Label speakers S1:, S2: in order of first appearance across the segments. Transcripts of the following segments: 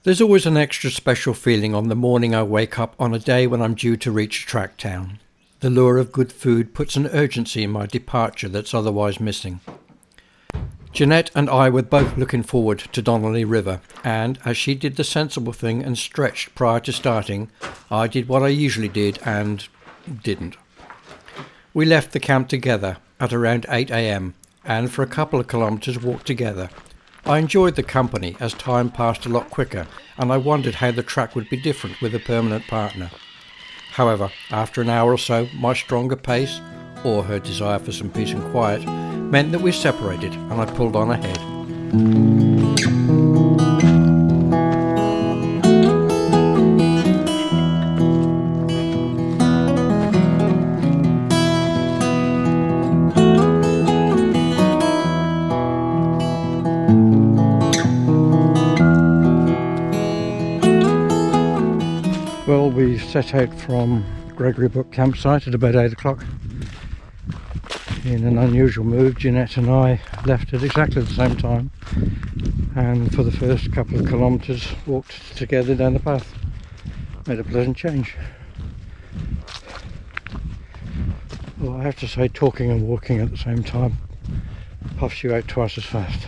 S1: There's always an extra special feeling on the morning I wake up on a day when I'm due to reach a track town. The lure of good food puts an urgency in my departure that's otherwise missing. Jeanette and I were both looking forward to Donnelly River, and as she did the sensible thing and stretched prior to starting, I did what I usually did and didn't. We left the camp together at around 8 a.m. and for a couple of kilometres walked together. I enjoyed the company as time passed a lot quicker, and I wondered how the track would be different with a permanent partner. However, after an hour or so, my stronger pace, or her desire for some peace and quiet, meant that we separated and I pulled on ahead. Well, we set out from Gregory Brook campsite at about 8 o'clock. In an unusual move, Jeanette and I left at exactly the same time, and for the first couple of kilometres walked together down the path. Made a pleasant change. Well, I have to say, talking and walking at the same time puffs you out twice as fast.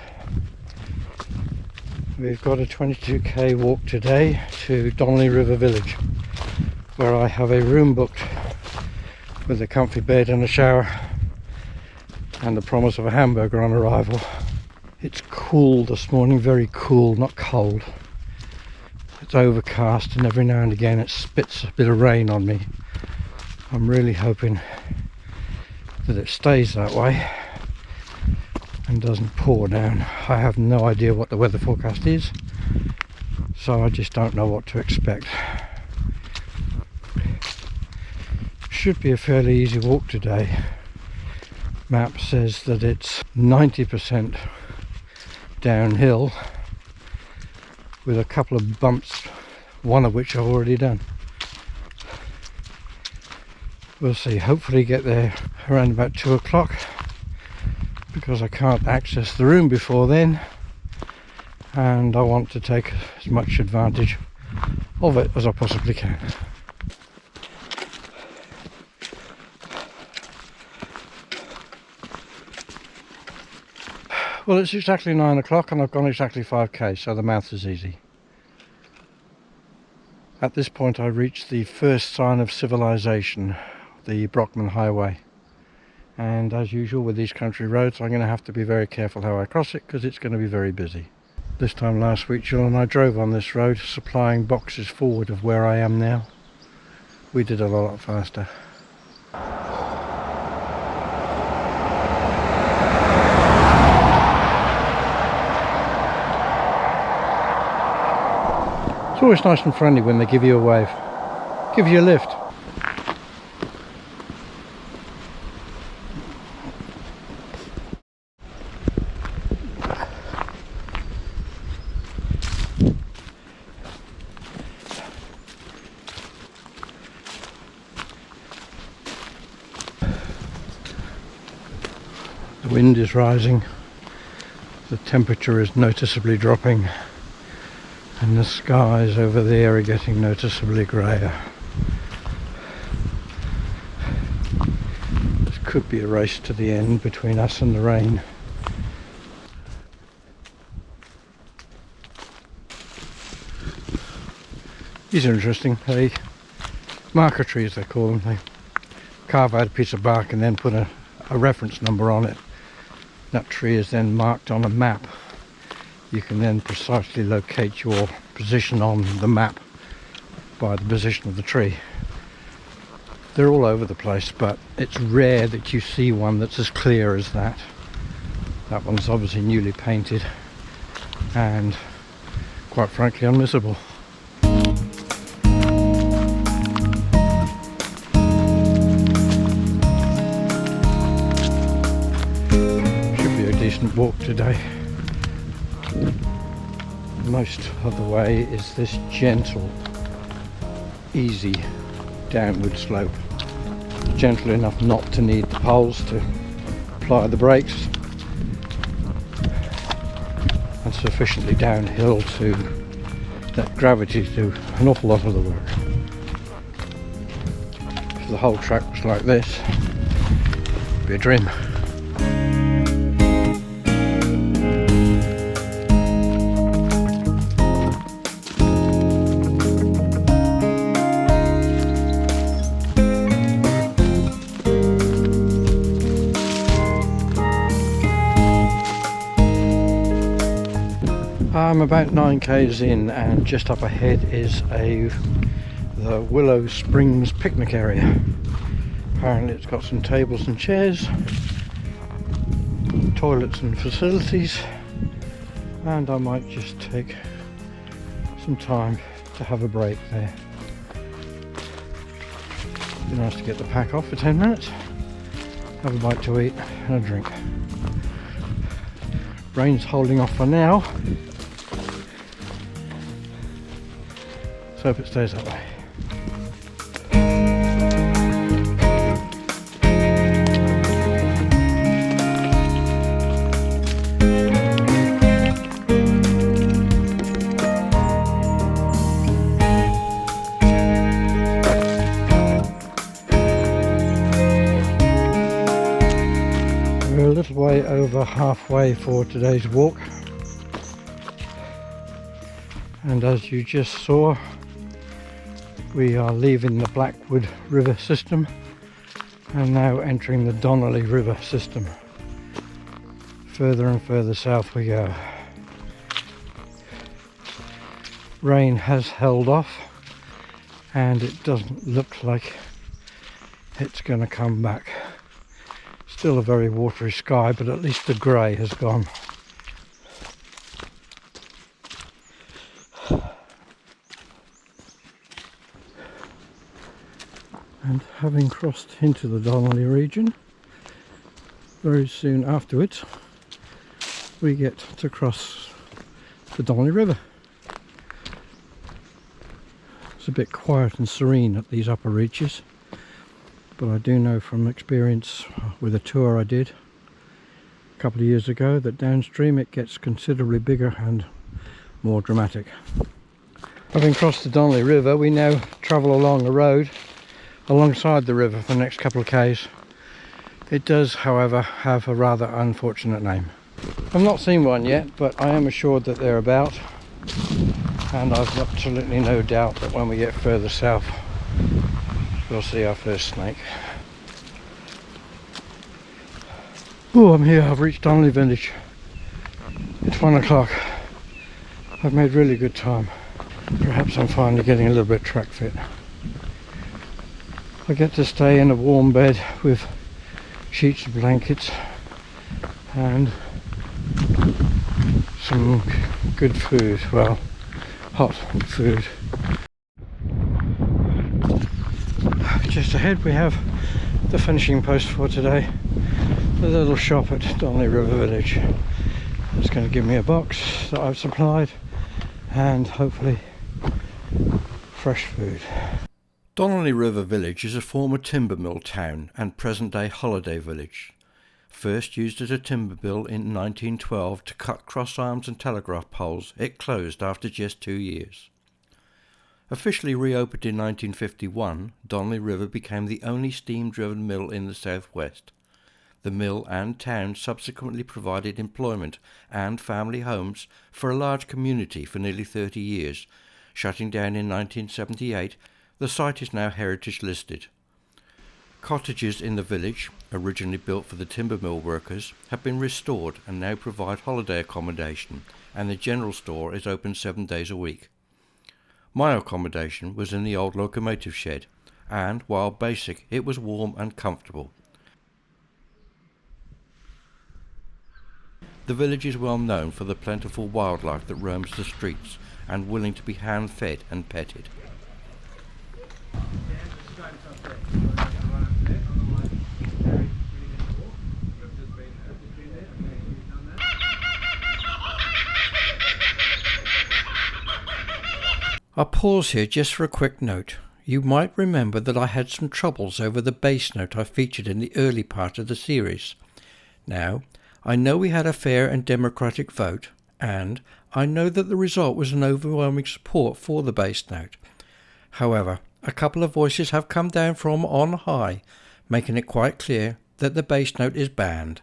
S1: We've got a 22k walk today to Donnelly River village, where I have a room booked with a comfy bed and a shower and the promise of a hamburger on arrival. It's cool this morning, very cool, not cold. It's overcast and every now and again it spits a bit of rain on me. I'm really hoping that it stays that way and doesn't pour down. I have no idea what the weather forecast is, so I just don't know what to expect. Should be a fairly easy walk today. Map says that it's 90% downhill with a couple of bumps, one of which I've already done. We'll see, hopefully get there around about 2 o'clock because I can't access the room before then, and I want to take as much advantage of it as I possibly can. Well, it's exactly 9 o'clock and I've gone exactly 5k, so the math is easy. At this point I reached the first sign of civilization, the Brockman Highway. And as usual with these country roads, I'm going to have to be very careful how I cross it because it's going to be very busy. This time last week, Jill and I drove on this road, supplying boxes forward of where I am now. We did it a lot faster. It's always nice and friendly when they give you a wave, give you a lift. The wind is rising, the temperature is noticeably dropping, and the skies over there are getting noticeably greyer. This could be a race to the end between us and the rain. These are interesting. They marker trees, they call them. They carve out a piece of bark and then put a reference number on it. That tree is then marked on a map. You can then precisely locate your position on the map by the position of the tree. They're all over the place, but it's rare that you see one that's as clear as that. That one's obviously newly painted and quite frankly unmissable. Should be a decent walk today. Most of the way is this gentle, easy downward slope. Gentle enough not to need the poles to apply the brakes, and sufficiently downhill to Let gravity do an awful lot of the work. If the whole track was like this, it'd be a dream. I'm about 9 k's in, and just up ahead is the Willow Springs picnic area. Apparently it's got some tables and chairs, toilets and facilities, and I might just take some time to have a break there. Be nice to get the pack off for 10 minutes, have a bite to eat and a drink. Rain's holding off for now, so hope it stays that way. We're a little way over halfway for today's walk, and as you just saw, we are leaving the Blackwood River system and now entering the Donnelly River system. Further and further south we go. Rain has held off and it doesn't look like it's going to come back. Still a very watery sky, but at least the grey has gone. And having crossed into the Donnelly region, very soon afterwards we get to cross the Donnelly River. It's a bit quiet and serene at these upper reaches, but I do know from experience with a tour I did a couple of years ago that downstream it gets considerably bigger and more dramatic. Having crossed the Donnelly River, we now travel along a road alongside the river for the next couple of k's. It does, however, have a rather unfortunate name. I've not seen one yet, but I am assured that they're about, and I've absolutely no doubt that when we get further south we'll see our first snake. Oh, I'm here. I've reached Donnelly village. It's 1 o'clock. I've made really good time. Perhaps I'm finally getting a little bit track fit. I get to stay in a warm bed with sheets and blankets and some good food, well, hot food. Just ahead we have the finishing post for today, the little shop at Donnelly River Village. It's going to give me a box that I've supplied and hopefully fresh food. Donnelly River Village is a former timber mill town and present-day holiday village. First used as a timber mill in 1912 to cut cross arms and telegraph poles, it closed after just 2 years. Officially reopened in 1951, Donnelly River became the only steam-driven mill in the southwest. The mill and town subsequently provided employment and family homes for a large community for nearly 30 years. Shutting down in 1978, the site is now heritage listed. Cottages in the village, originally built for the timber mill workers, have been restored and now provide holiday accommodation, and the general store is open 7 days a week. My accommodation was in the old locomotive shed, and while basic, it was warm and comfortable. The village is well known for the plentiful wildlife that roams the streets and willing to be hand-fed and petted. I'll pause here just for a quick note. You might remember that I had some troubles over the bass note I featured in the early part of the series. Now, I know we had a fair and democratic vote, and I know that the result was an overwhelming support for the bass note. However, a couple of voices have come down from on high, making it quite clear that the bass note is banned.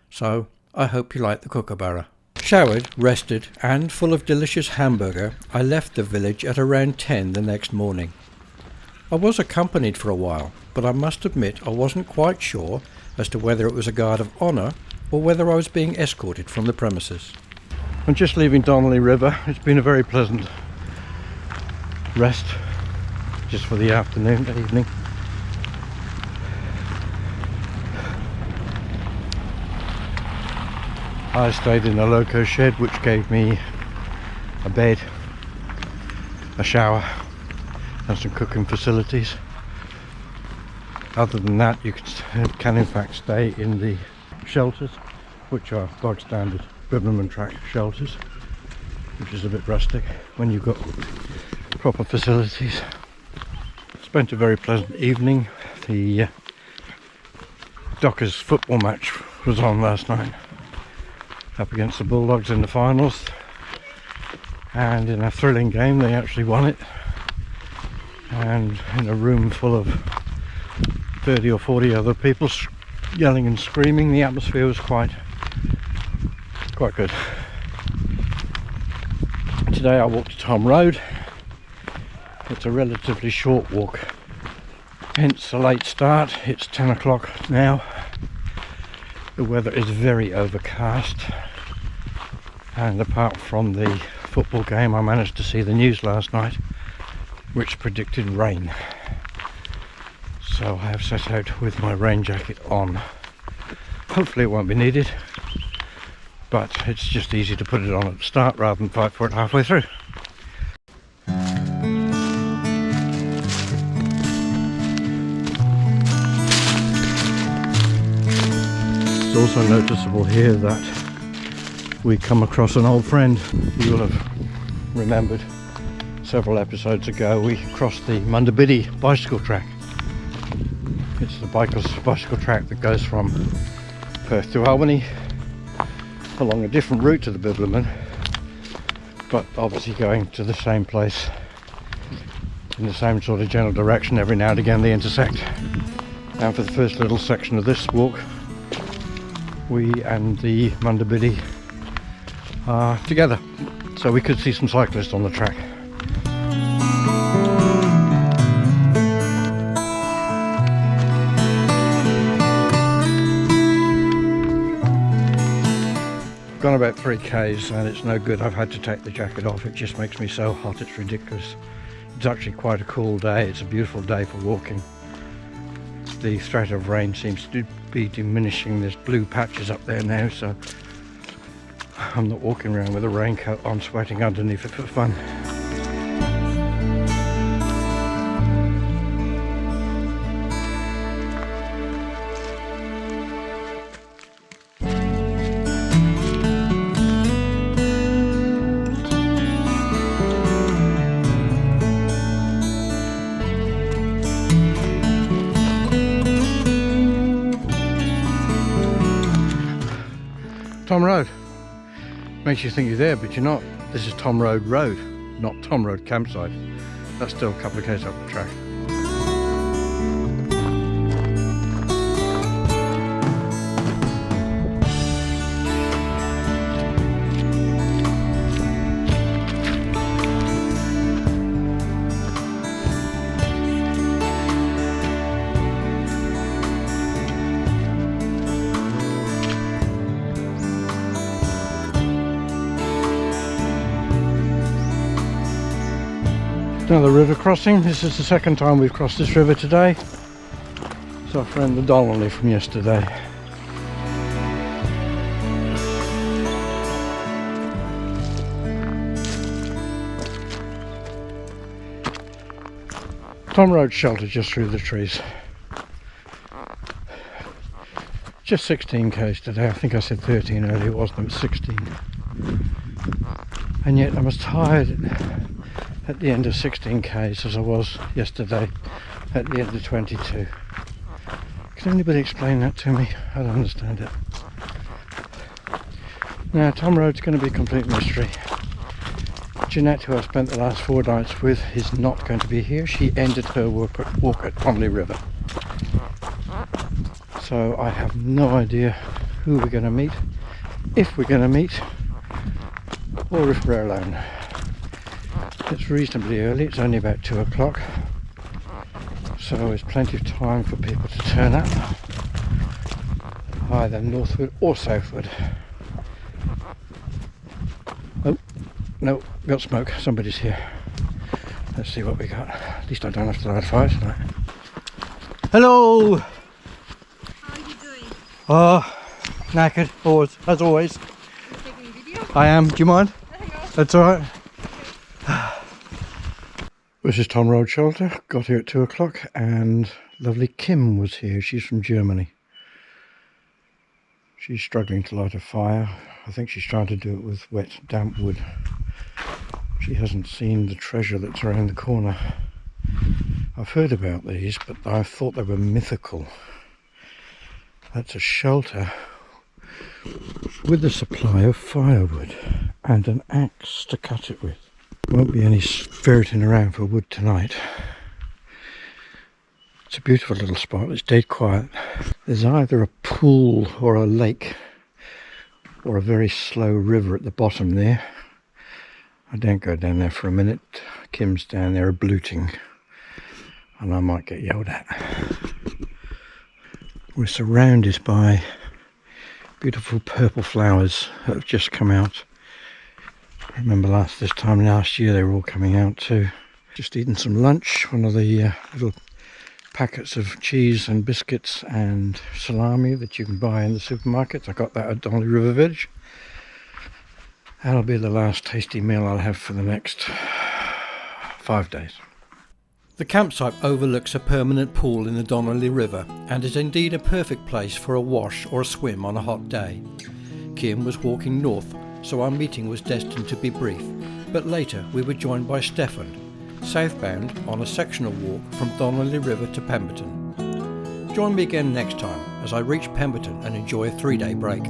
S1: So I hope you like the kookaburra. Showered, rested, and full of delicious hamburger, I left the village at around 10 the next morning. I was accompanied for a while, but I must admit I wasn't quite sure as to whether it was a guard of honour or whether I was being escorted from the premises. I'm just leaving Donnelly River. It's been a very pleasant rest, just for the afternoon, evening. I stayed in a loco shed which gave me a bed, a shower and some cooking facilities. Other than that, you can in fact stay in the shelters, which are bog standard Bibbulmun track shelters, which is a bit rustic when you've got proper facilities. Spent a very pleasant evening. The Dockers football match was on last night, up against the Bulldogs in the finals, and in a thrilling game they actually won it, and in a room full of 30 or 40 other people yelling and screaming, the atmosphere was quite good. Today I walked to Tom Road. It's a relatively short walk, hence a late start. It's 10 o'clock now. The weather is very overcast, and apart from the football game, I managed to see the news last night which predicted rain. So I have set out with my rain jacket on. Hopefully it won't be needed, but it's just easy to put it on at the start rather than fight for it halfway through. It's also noticeable here that we come across an old friend. You will have remembered several episodes ago we crossed the Bibbulmun bicycle track. It's the bicycle track that goes from Perth to Albany along a different route to the Bibbulmun, but obviously going to the same place in the same sort of general direction. Every now and again they intersect, and for the first little section of this walk we and the Bibbulmun are together, so we could see some cyclists on the track. Gone about 3 k's and it's no good. I've had to take the jacket off. It just makes me so hot, it's ridiculous. It's actually quite a cool day. It's a beautiful day for walking. The threat of rain seems to be diminishing. There's blue patches up there now, so I'm not walking around with a raincoat on sweating underneath it for fun. Tom Road. Makes you think you're there, but you're not. This is Tom Road Road, not Tom Road Campsite. That's still a couple of k's up the track. Another river crossing. This is the second time we've crossed this river today. It's our friend the Donnelly from yesterday. Tom Road shelter just through the trees. Just 16 k's today. I think I said 13 earlier, it wasn't, it was 16. And yet I'm as tired at the end of 16 k's as I was yesterday at the end of 22. Can anybody explain that to me? I don't understand it. Now, Tom Road's going to be a complete mystery. Jeanette, who I spent the last 4 nights with, is not going to be here. She ended her walk at Donnelly River. So I have no idea who we're going to meet, if we're going to meet, or if we're alone. It's reasonably early, it's only about 2 o'clock, so there's plenty of time for people to turn up, either northward or southward. Oh, no, got smoke, somebody's here. Let's see what we got. At least I don't have to light a fire tonight. Hello!
S2: How are you doing?
S1: Oh, knackered, as always.
S2: You're taking video?
S1: I am, do you mind?
S2: Hang on.
S1: That's alright. This is Tom Road Shelter. Got here at 2 o'clock and lovely Kim was here. She's from Germany. She's struggling to light a fire. I think she's trying to do it with wet, damp wood. She hasn't seen the treasure that's around the corner. I've heard about these, but I thought they were mythical. That's a shelter with a supply of firewood and an axe to cut it with. Won't be any ferreting around for wood tonight. It's a beautiful little spot. It's dead quiet. There's either a pool or a lake or a very slow river at the bottom there. I don't go down there for a minute. Kim's down there bluting and I might get yelled at. We're surrounded by beautiful purple flowers that have just come out. I remember this time last year they were all coming out too. Just eating some lunch, one of the little packets of cheese and biscuits and salami that you can buy in the supermarkets. I got that at Donnelly River Village. That'll be the last tasty meal I'll have for the next 5 days. The campsite overlooks a permanent pool in the Donnelly River and is indeed a perfect place for a wash or a swim on a hot day. Kim was walking north, so our meeting was destined to be brief, but later we were joined by Stefan, southbound on a sectional walk from Donnelly River to Pemberton. Join me again next time as I reach Pemberton and enjoy a 3-day break.